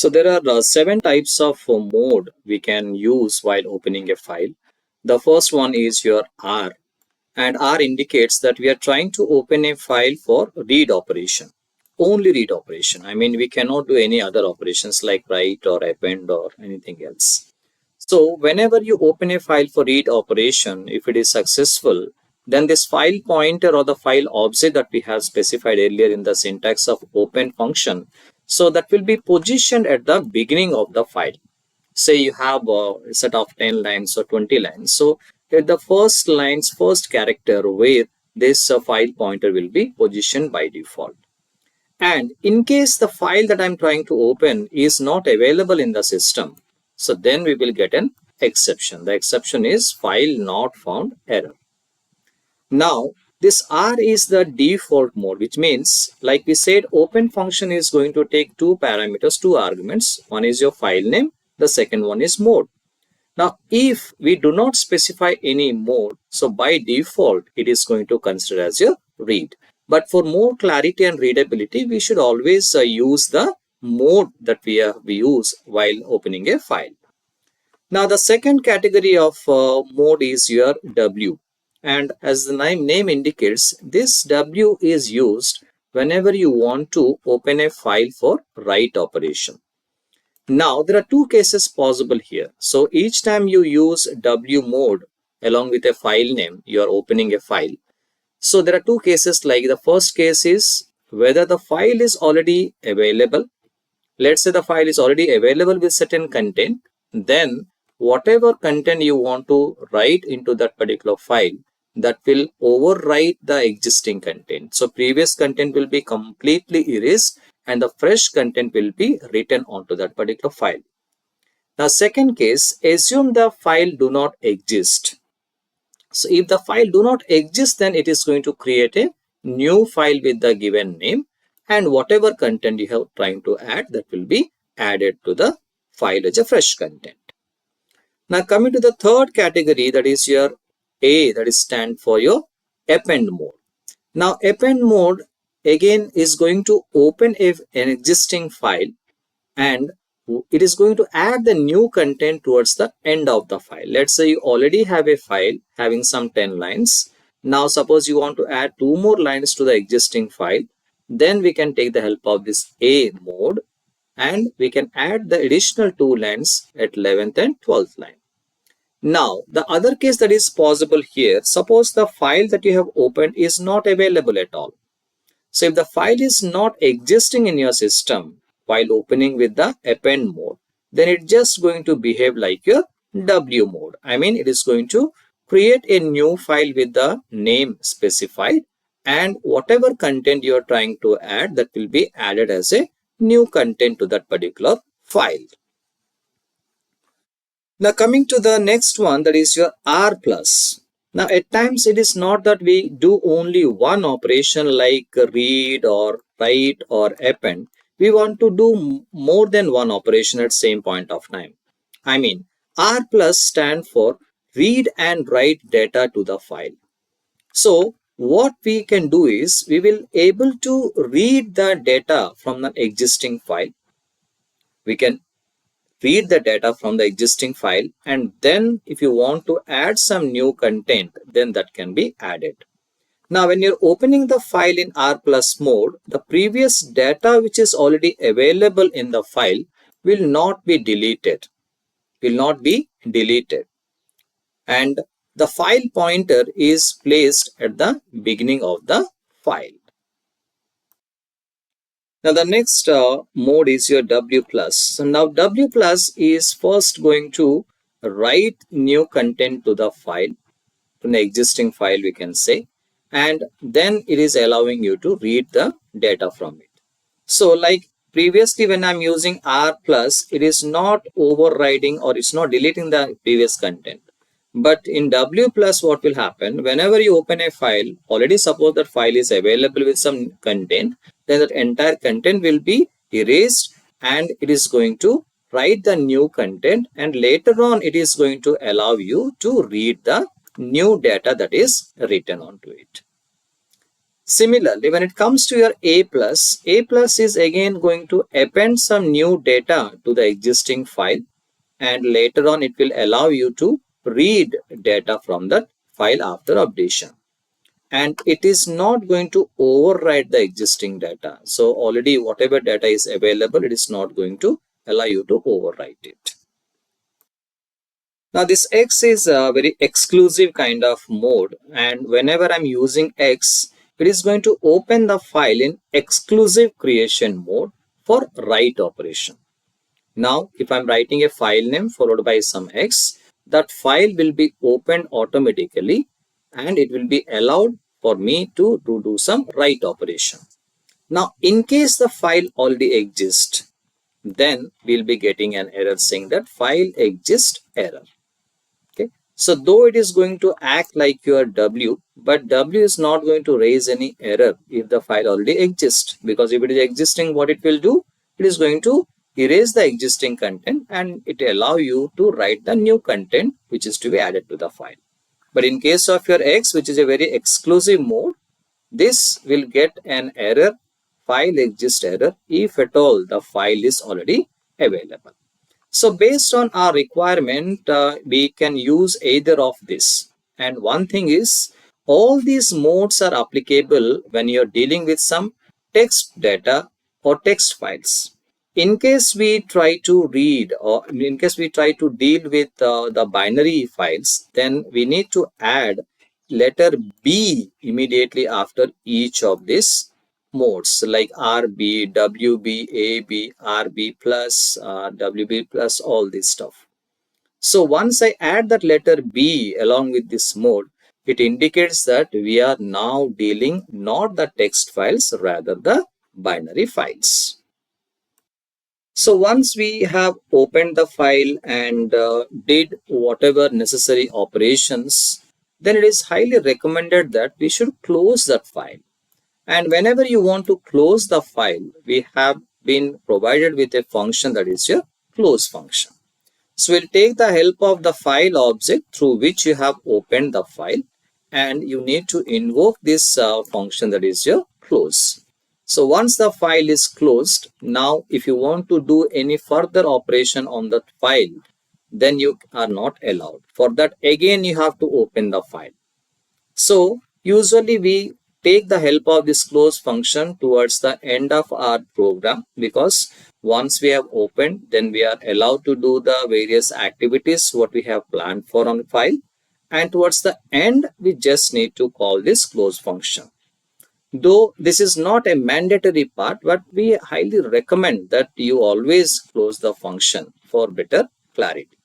So there are 7 types of mode we can use while opening a file. The first one is your R, and R indicates that we are trying to open a file for read operation. Only read operation. I mean, we cannot do any other operations like write or append or anything else. So whenever you open a file for read operation, if it is successful, then this file pointer or the file object that we have specified earlier in the syntax of open function, so that will be positioned at the beginning of the file. Say you have a set of 10 lines or 20 lines. So at the first line's first character where this file pointer will be positioned by default. And in case the file that I'm trying to open is not available in the system, so then we will get an exception. The exception is file not found error. Now, this R is the default mode, which means, like we said, open function is going to take 2 parameters, 2 arguments. One is your file name, the second one is mode. Now, if we do not specify any mode, so by default, it is going to consider as your read. But for more clarity and readability, we should always use the mode that we use while opening a file. Now, the second category of mode is your W. And as the name indicates, this W is used whenever you want to open a file for write operation. Now, there are 2 cases possible here. So, each time you use W mode along with a file name, you are opening a file. So, there are 2 cases. Like the first case is whether the file is already available. Let's say the file is already available with certain content. Then, whatever content you want to write into that particular file, that will overwrite the existing content. So, previous content will be completely erased and the fresh content will be written onto that particular file. Now, second case, assume the file do not exist. So, if the file do not exist, then it is going to create a new file with the given name, and whatever content you have trying to add, that will be added to the file as a fresh content. Now, coming to the third category, that is your A, that is stand for your append mode. Now, append mode again is going to open an existing file and it is going to add the new content towards the end of the file. Let's say you already have a file having some 10 lines. Now, suppose you want to add 2 more lines to the existing file. Then we can take the help of this A mode and we can add the additional 2 lines at 11th and 12th line. Now, the other case that is possible here, suppose the file that you have opened is not available at all. So, if the file is not existing in your system while opening with the append mode, then it's just going to behave like your W mode. I mean, it is going to create a new file with the name specified, and whatever content you are trying to add, that will be added as a new content to that particular file. Now, coming to the next one, that is your R plus. Now, at times it is not that we do only one operation like read or write or append. We want to do more than one operation at same point of time. I mean, R plus stand for read and write data to the file. So, what we can do is we will able to read the data from the existing file. We can read the data from the existing file, and then if you want to add some new content, then that can be added. Now, when you're opening the file in R plus mode, the previous data which is already available in the file will not be deleted. And the file pointer is placed at the beginning of the file. Now, the next mode is your W plus. So, now W plus is first going to write new content to the file, to the existing file we can say, and then it is allowing you to read the data from it. So, like previously when I'm using R plus, it is not overriding or it's not deleting the previous content. But in W plus, what will happen whenever you open a file, already suppose that file is available with some content, then that entire content will be erased and it is going to write the new content, and later on it is going to allow you to read the new data that is written onto it. Similarly, when it comes to your A plus is again going to append some new data to the existing file, and later on it will allow you to read data from that file after updation. And it is not going to overwrite the existing data. So already whatever data is available, it is not going to allow you to overwrite it. Now this X is a very exclusive kind of mode, and whenever I'm using X, it is going to open the file in exclusive creation mode for write operation. Now if I'm writing a file name followed by some X, that file will be opened automatically and it will be allowed for me to do some write operation. Now in case the file already exists, then we'll be getting an error saying that file exists error. Okay, so though it is going to act like your W, but W is not going to raise any error if the file already exists, because if it is existing, what it will do, it is going to erase the existing content and it allow you to write the new content which is to be added to the file. But in case of your X, which is a very exclusive mode, this will get an error, file exists error, if at all the file is already available. So based on our requirement, we can use either of this. And one thing is, all these modes are applicable when you're dealing with some text data or text files. In case we try to read, or in case we try to deal with the binary files, then we need to add letter B immediately after each of these modes, like RB, WB, AB, RB plus, WB plus, all this stuff. So once I add that letter B along with this mode, it indicates that we are now dealing not the text files, rather the binary files. So once we have opened the file and did whatever necessary operations, then it is highly recommended that we should close that file. And whenever you want to close the file, we have been provided with a function that is your close function. So we'll take the help of the file object through which you have opened the file, and you need to invoke this function that is your close. So once the file is closed, now if you want to do any further operation on that file, then you are not allowed. For that, again you have to open the file. So usually we take the help of this close function towards the end of our program, because once we have opened, then we are allowed to do the various activities what we have planned for on file, and towards the end we just need to call this close function. Though this is not a mandatory part, but we highly recommend that you always close the function for better clarity.